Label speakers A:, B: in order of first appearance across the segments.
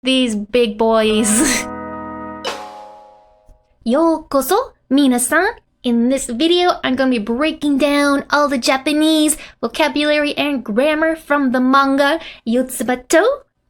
A: these big boys. Yokoso, minasan. In this video, I'm going to be breaking down all the Japanese vocabulary and grammar from the manga Yotsuba.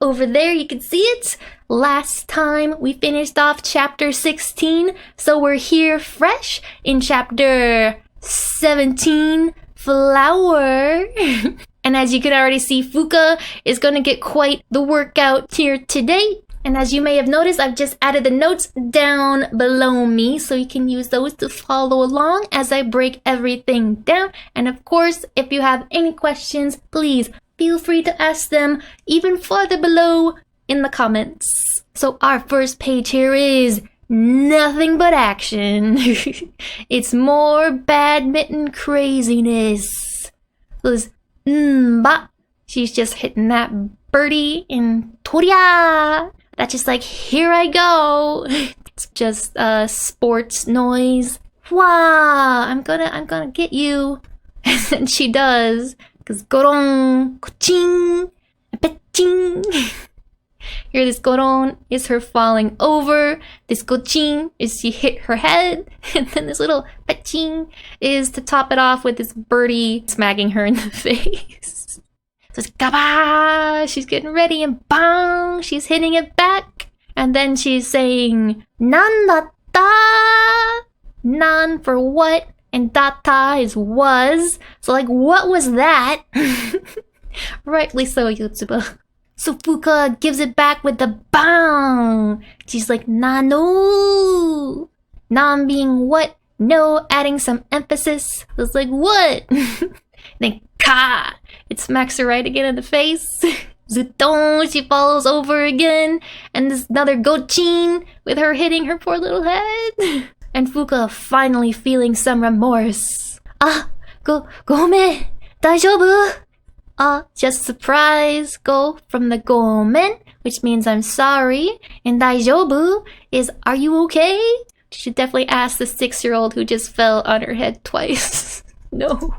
A: Over there, you can see it. Last time, we finished off chapter 16, so we're here fresh in chapter 17, Flower. And as you can already see, Fuuka is going to get quite the workout here today. And as you may have noticed, I've just added the notes down below me, so you can use those to follow along as I break everything down. And of course, if you have any questions, please feel free to ask them even farther below in the comments. So our first page here is nothing but action. It's more badminton craziness. So but she's just hitting that birdie in Toria. That's just like, here I go. It's just sports noise. Wow, I'm gonna get you. And she does. Cause goron, koching, peching. Here, this goron is her falling over. This koching is she hit her head. And then this little peching is to top it off with this birdie smacking her in the face. So it's gaba! She's getting ready and bang! She's hitting it back. And then she's saying, nan datta! Nan for what? And datta is was. So like, what was that? Rightly so, Yotsuba. So Fuuka gives it back with the bang! She's like, nano! Nan being what? No, adding some emphasis. So it's like, what? Then ka! It smacks her right again in the face. Zuton, she falls over again. And this another gochin with her hitting her poor little head. And Fuuka finally feeling some remorse. Gomen, daijoubu? Just surprise. Go from the gomen, which means I'm sorry. And daijoubu is, are you okay? You should definitely ask the 6-year-old who just fell on her head twice. No.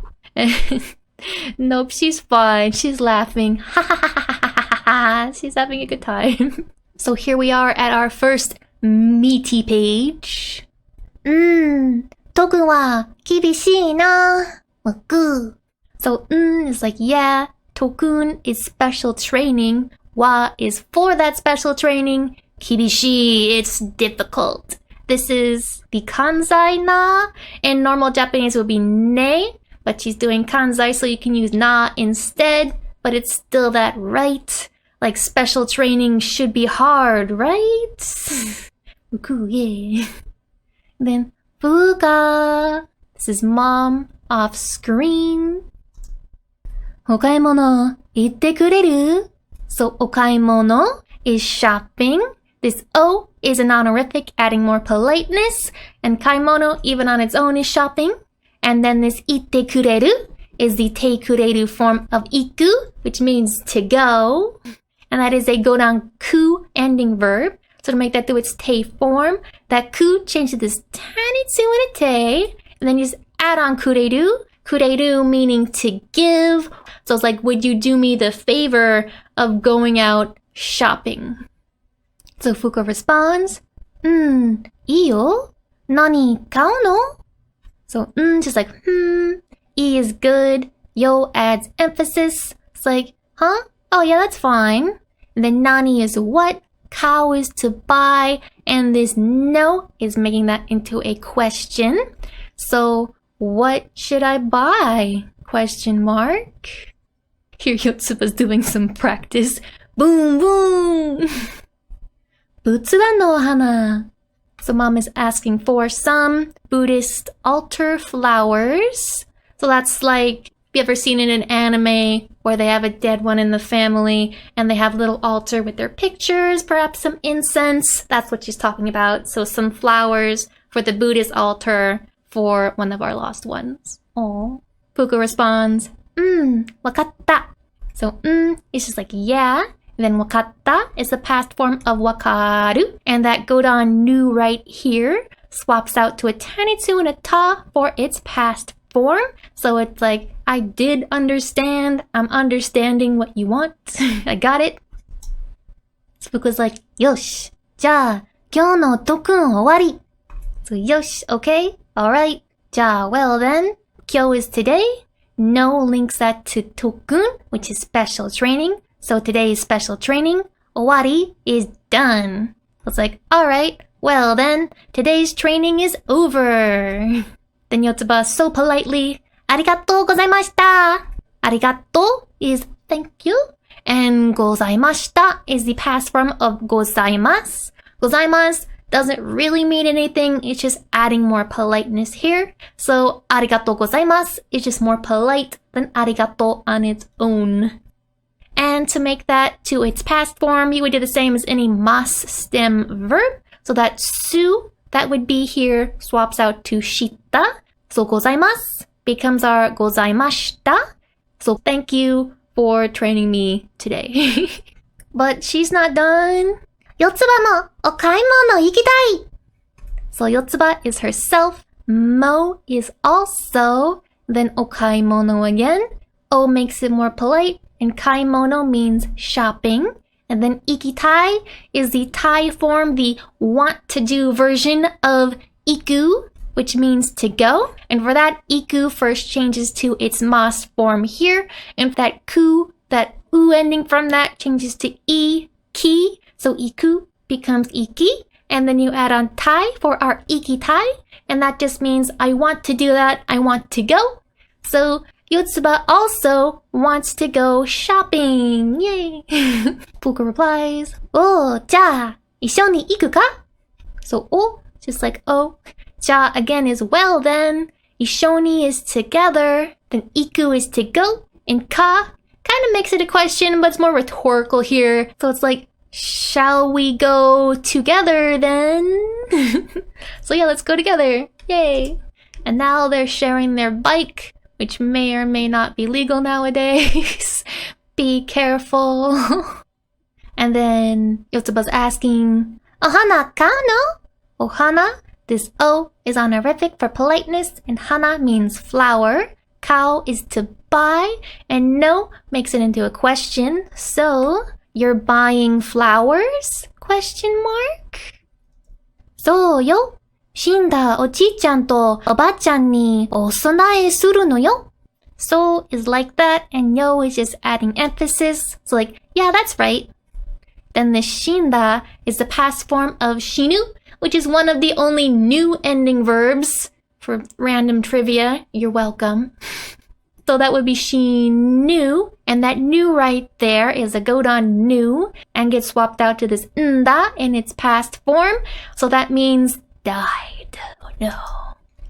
A: Nope, she's fine. She's laughing. Ha ha ha ha ha ha ha. She's having a good time. So here we are at our first meaty page. とくんは厳しいな。So, is like, yeah. Tokun is special training. Wa is for that special training. Kibishii, it's difficult. This is the kanzai na. In normal Japanese, it would be ne. But she's doing kanzai, so you can use na instead. But it's still that right. Like, special training should be hard, right? Uku, yeah. Then, Fuuka. This is mom off screen. お買い物行ってくれる? So, お買い物 is shopping. This O is an honorific, adding more politeness. And kaimono, even on its own, is shopping. And then this itte kureru is the te kureru form of iku, which means to go. And that is a godan ku ending verb. So to make that do its te form, that ku changes this tiny tsu and a te. And then you just add on kureru. Kureru meaning to give. So it's like, would you do me the favor of going out shopping? So Fuuka responds, iyo? Nani kao no? So, just like, E is good. Yo adds emphasis. It's like, huh? Oh yeah, that's fine. And then nani is what? Kao is to buy. And this no is making that into a question. So, what should I buy? Question mark. Here Yotsuba's doing some practice. Boom, boom! 仏壇のお花. So mom is asking for some Buddhist altar flowers. So that's like, if you ever seen in an anime where they have a dead one in the family and they have a little altar with their pictures, perhaps some incense. That's what she's talking about. So some flowers for the Buddhist altar for one of our lost ones. Oh. Fuuka responds, wakatta. So, is just like, yeah. Then wakatta is the past form of wakaru. And that godan nu right here swaps out to a tanitsu and a ta for its past form. So it's like, I did understand. I'm understanding what you want. I got it. So Fuuka's like, よし。じゃあ、今日のとっくん終わり。So, よし、okay? Alright. じゃあ、well then, 今日 is today. No links that to とっくん, which is special training. So today's special training, 終わり is done. It's like, alright, well then, today's training is over. Then Yotsuba so politely, ありがとうございました。ありがとう is thank you. And ございました is the past form of ございます. ございます doesn't really mean anything. It's just adding more politeness here. So ありがとうございます is just more polite than ありがとう on its own. And to make that to its past form, you would do the same as any mas stem verb. So that su, that would be here, swaps out to shita. So ございます becomes our ございました. So thank you for training me today. But she's not done. 四つ葉もお買い物行きたい. So 四つ葉 is herself. Mo is also. Then お買い物 again. O makes it more polite. And 買い物 means shopping. And then ikitai is the Thai form, the want to do version of iku, which means to go. And for that, iku first changes to its mas form here. And that ku, that u ending from that changes to i, ki. So iku becomes iki. And then you add on tai for our ikitai. And that just means I want to do that, I want to go. So Yotsuba also wants to go shopping. Yay! Fuuka replies, おー、じゃあ、一緒に行くか? So, お, just like oh. じゃあ again is well then. 一緒に is together. Then 行く is to go. And か kind of makes it a question, but it's more rhetorical here. So it's like, shall we go together then? So yeah, let's go together. Yay! And now they're sharing their bike, which may or may not be legal nowadays. Be careful. And then Yotsuba's asking, Ohana ka no? Ohana, this O is honorific for politeness, and hana means flower. Kao is to buy, and no makes it into a question. So, you're buying flowers? Question mark? そうよ。死んだおじいちゃんとおばあちゃんにお供えするのよ. So is like that, and yo is just adding emphasis. So like, yeah, that's right. Then the shinda is the past form of shinu, which is one of the only new ending verbs. For random trivia, you're welcome. So that would be shinu, and that nu right there is a godon nu, and gets swapped out to this nda in its past form. So that means died. Oh no.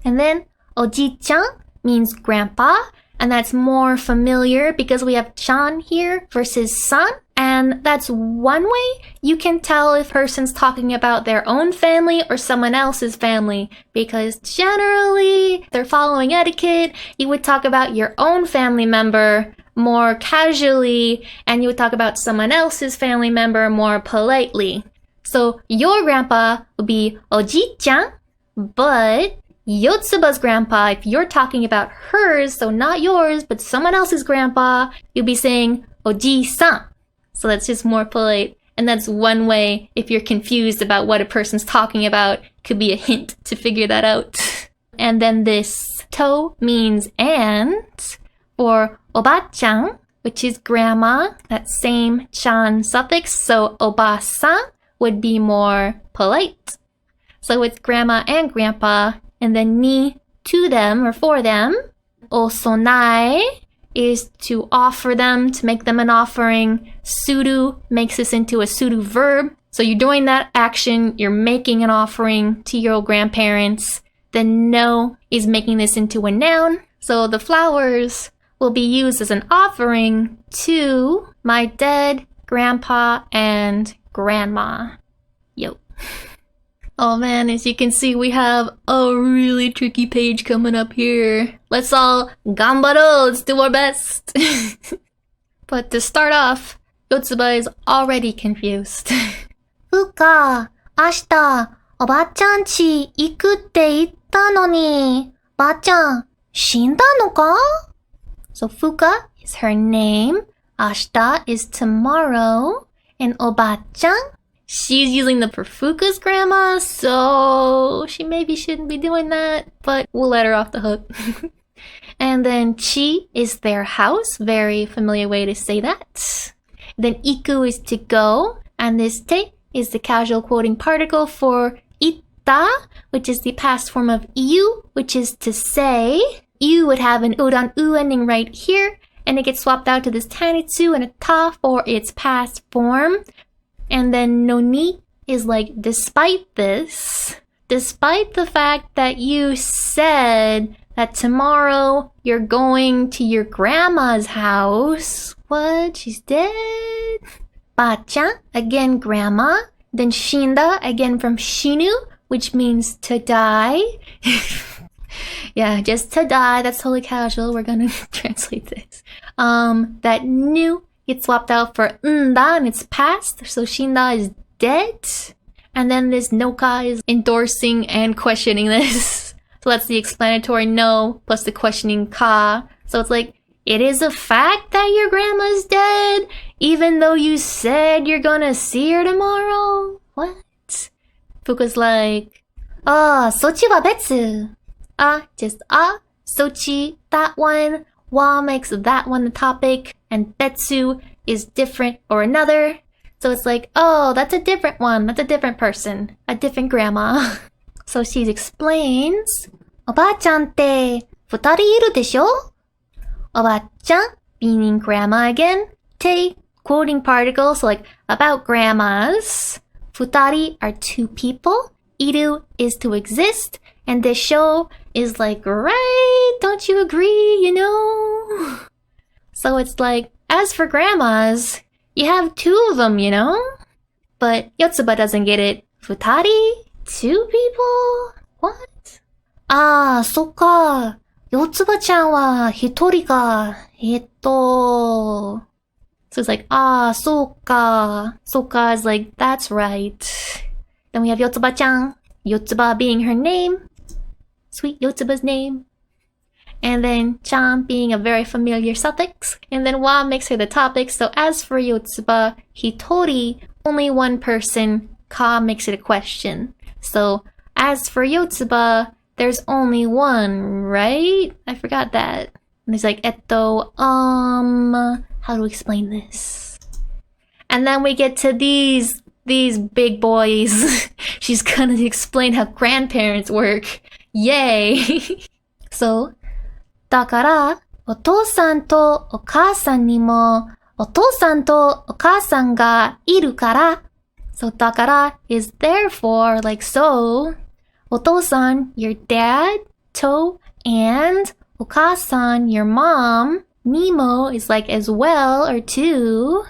A: And then oji-chan means grandpa, and that's more familiar because we have chan here versus san. And that's one way you can tell if a person's talking about their own family or someone else's family. Because generally, if they're following etiquette, you would talk about your own family member more casually, and you would talk about someone else's family member more politely. So your grandpa would be oji-chan, but Yotsuba's grandpa, if you're talking about hers, so not yours, but someone else's grandpa, you'll be saying oji-san. So that's just more polite. And that's one way, if you're confused about what a person's talking about, could be a hint to figure that out. And then this to means and for oba-chan, which is grandma, that same chan suffix. So oba-san would be more polite. So it's grandma and grandpa, and then ni to them or for them. Osonae is to offer them, to make them an offering. Suru makes this into a suru verb. So you're doing that action, you're making an offering to your grandparents. Then no is making this into a noun. So the flowers will be used as an offering to my dead grandpa and grandma. Yo. Oh man, as you can see, we have a really tricky page coming up here. Let's all ganbaro, let's do our best. But to start off, Yotsuba is already confused. Fuuka, 明日、おばあちゃん家行くって言ったのに、ばあちゃん、死んだのか? So Fuuka is her name, 明日 is tomorrow, And おばあちゃん, she's using the for Fuuka's grandma, so maybe shouldn't be doing that, but we'll let her off the hook. And then chi is their house, very familiar way to say that. Then iku is to go, and this te is the casual quoting particle for itta, which is the past form of iu, which is to say. Iu would have an udan u ending right here, and it gets swapped out to this tanitsu and a ta for its past form. And then no ni is like, despite this, despite the fact that you said that tomorrow you're going to your grandma's house. What? She's dead? Ba-chan, again grandma. Then shinda, again from shinu, which means to die. Yeah, just to die. That's totally casual. We're gonna translate this. That nu gets swapped out for nda and it's past. So shinda is dead. And then this noka is endorsing and questioning this. So that's the explanatory no plus the questioning ka. So it's like, it is a fact that your grandma's dead, even though you said you're gonna see her tomorrow? What? Fuuka's like, sochi wa betsu. Just sochi, that one. Wa makes that one the topic, and betsu is different or another. So it's like, oh, that's a different one. That's a different person. A different grandma. So she explains, おばあちゃんって二人いるでしょ? おばあちゃん meaning grandma again. Te, quoting particle, so like about grandmas. 二人 are two people. いる is to exist. And でしょ is like, right? Don't you agree, you know? So it's like, as for grandmas, you have two of them, you know? But Yotsuba doesn't get it. 二人? Two people? What? そっか。四つ葉ちゃんは一人か。So it's like, そうか。そうか is like, that's right. Then we have Yotsubaちゃん. Yotsuba being her name. Sweet Yotsuba's name. And then chan being a very familiar suffix. And then wa makes her the topic. So as for Yotsuba, hitori, only one person. Ka makes it a question. So as for Yotsuba, there's only one, right? I forgot that. And there's like, how to explain this? And then we get to these big boys. She's gonna explain how grandparents work. Yay! So, だから、お父さんとお母さんにも、お父さんとお母さんがいるから。So, だから is therefore, like so. お父さん, your dad, to, and お母さん, your mom. Nemo is like as well or to.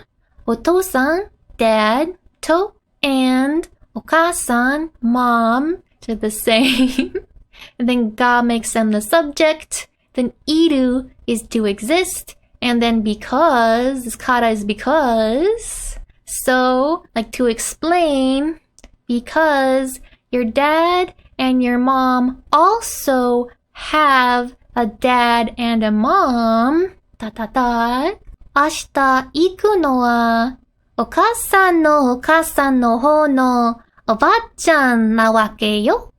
A: お父さん, dad, to, and お母さん, mom, to the same. And then ga makes them the subject. Then iru is to exist. And then because, this kata is because. So, like to explain, because your dad and your mom also have a dad and a mom. 明日行くのは、お母さんのお母さんの方のおばあちゃんなわけよ。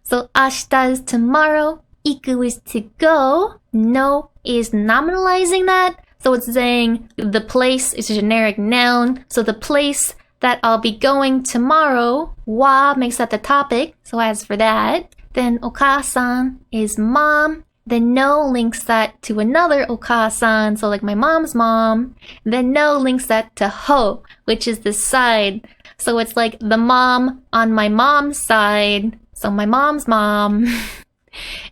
A: So, 明日 is tomorrow. Iku is to go. No is nominalizing that. So it's saying the place is a generic noun. So the place that I'll be going tomorrow, wa makes that the topic. So as for that, then okasan is mom. Then no links that to another okasan. So like my mom's mom. Then no links that to ho, which is the side. So it's like the mom on my mom's side. So my mom's mom.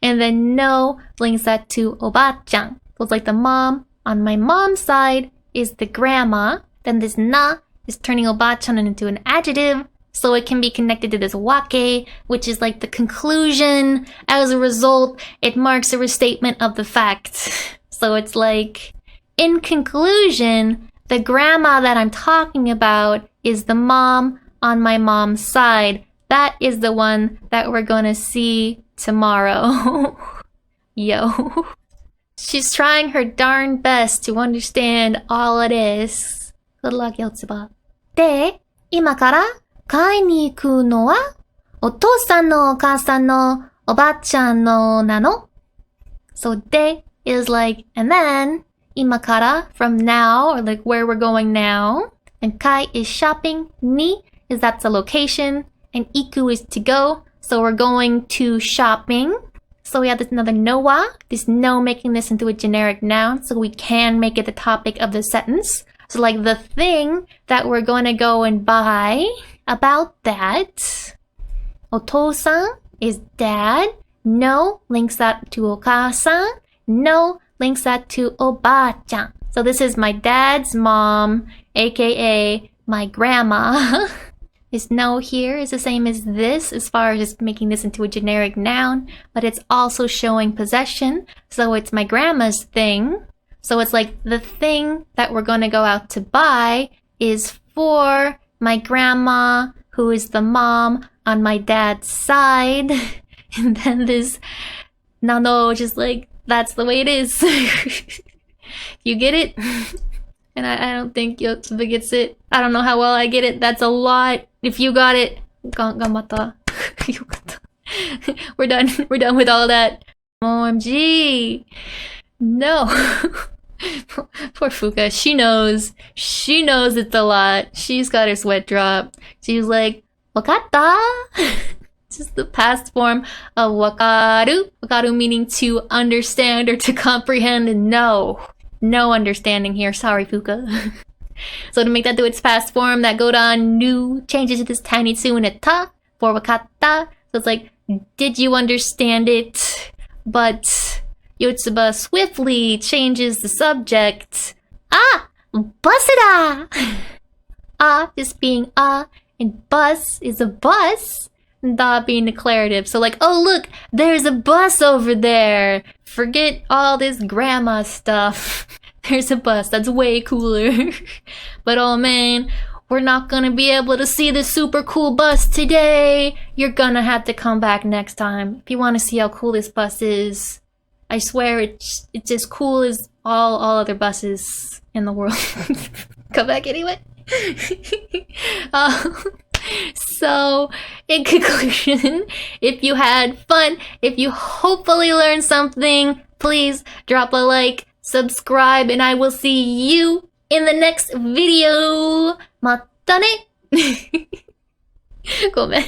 A: And then no links that to oba-chan. So it's like the mom on my mom's side is the grandma. Then this na is turning oba-chan into an adjective. So it can be connected to this wake, which is like the conclusion. As a result, it marks a restatement of the fact. So it's like, in conclusion, the grandma that I'm talking about is the mom on my mom's side. That is the one that we're gonna see tomorrow. Yo. She's trying her darn best to understand all it is. Good luck, Yotsuba. で、今から買いに行くのは、お父さんのお母さんのおばあちゃんのなの ?So, で is like, and then, 今から from now, or like where we're going now. And 買い is shopping. に is that's a location. And 行く is to go. So we're going to shopping. So we have this another noa. This no making this into a generic noun. So we can make it the topic of the sentence. So like the thing that we're going to go and buy. About that. お父さん is dad. No links that to お母さん. No links that to おばあちゃん. So this is my dad's mom, aka my grandma. Is no here is the same as this as far as just making this into a generic noun, but it's also showing possession. So it's my grandma's thing. So it's like the thing that we're going to go out to buy is for my grandma, who is the mom on my dad's side. And then this, no, just like, that's the way it is. You get it? And I don't think Yotsuba gets it. I don't know how well I get it. That's a lot. If you got it, ganbatta. We're done. We're done with all that. OMG. No. Poor Fuuka. She knows. She knows it's a lot. She's got her sweat drop. She's like, wakatta? Just the past form of wakaru. Wakaru meaning to understand or to comprehend, and know. No understanding here. Sorry, Fuuka. So to make that do its past form, that godan nu changes to this tiny tsu and a ta for wakatta. So it's like, did you understand it? But Yotsuba swiftly changes the subject. Ah! Busida! Ah just being and bus is a bus. Da being declarative. So like, oh look, there's a bus over there. Forget all this grandma stuff. There's a bus. That's way cooler. But oh man, we're not gonna be able to see this super cool bus today. You're gonna have to come back next time if you want to see how cool this bus is. I swear it's as cool as all other buses in the world. Come back anyway. So, in conclusion, if you had fun, if you hopefully learned something, please drop a like, subscribe, and I will see you in the next video. またね。ごめん。